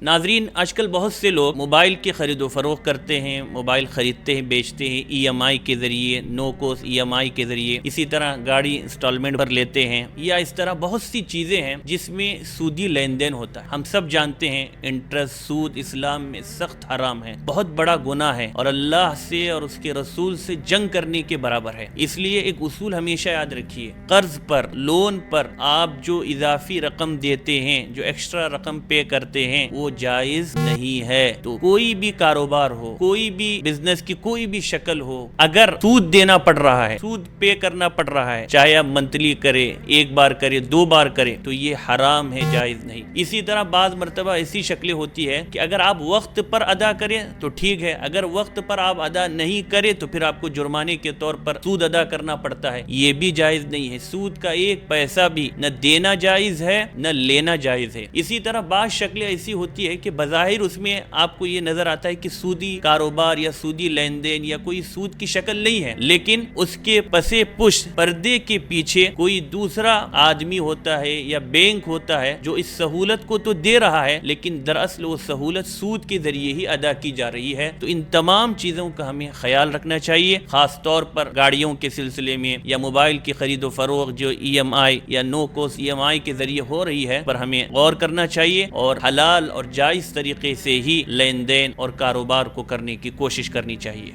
ناظرین، آج کل بہت سے لوگ موبائل کی خرید و فروخت کرتے ہیں، موبائل خریدتے ہیں، بیچتے ہیں ای ایم آئی کے ذریعے، نو کوس ای ایم آئی کے ذریعے، اسی طرح گاڑی انسٹالمنٹ پر لیتے ہیں، یا اس طرح بہت سی چیزیں ہیں جس میں سودی لین دین ہوتا ہے۔ ہم سب جانتے ہیں انٹرسٹ، سود اسلام میں سخت حرام ہے، بہت بڑا گناہ ہے اور اللہ سے اور اس کے رسول سے جنگ کرنے کے برابر ہے۔ اس لیے ایک اصول ہمیشہ یاد رکھیے، قرض پر، لون پر آپ جو اضافی رقم دیتے ہیں، جو ایکسٹرا رقم پے کرتے ہیں، وہ جائز نہیں ہے۔ تو کوئی بھی کاروبار ہو، کوئی بھی بزنس کی کوئی بھی شکل ہو، اگر سود دینا پڑ رہا ہے، سود پے کرنا پڑ رہا ہے، چاہے آپ منتھلی کرے، ایک بار کرے، 2 بار کرے، تو یہ حرام ہے، جائز نہیں۔ اسی طرح بعض مرتبہ ایسی شکلیں ہوتی ہے کہ اگر آپ وقت پر ادا کریں تو ٹھیک ہے، اگر وقت پر آپ ادا نہیں کرے تو پھر آپ کو جرمانے کے طور پر سود ادا کرنا پڑتا ہے، یہ بھی جائز نہیں ہے۔ سود کا ایک پیسہ بھی نہ دینا جائز ہے نہ لینا جائز ہے۔ اسی طرح بعض شکلیں ایسی ہوتی ہے کہ بظاہر اس میں آپ کو یہ نظر آتا ہے کہ سودی کاروبار یا سودی لین دین یا کوئی سود کی شکل نہیں ہے، لیکن اس کے پسے پشت پردے کے پیچھے کوئی دوسرا آدمی ہوتا ہے یا بینک ہوتا ہے جو اس سہولت کو تو دے رہا ہے، لیکن دراصل وہ سہولت سود کے ذریعے ہی ادا کی جا رہی ہے۔ تو ان تمام چیزوں کا ہمیں خیال رکھنا چاہیے، خاص طور پر گاڑیوں کے سلسلے میں یا موبائل کی خرید و فروخت جو ای ایم آئی یا نو کوس ای ایم آئی کے ذریعے ہو رہی ہے پر ہمیں غور کرنا چاہیے اور حلال اور جائز طریقے سے ہی لین دین اور کاروبار کو کرنے کی کوشش کرنی چاہیے۔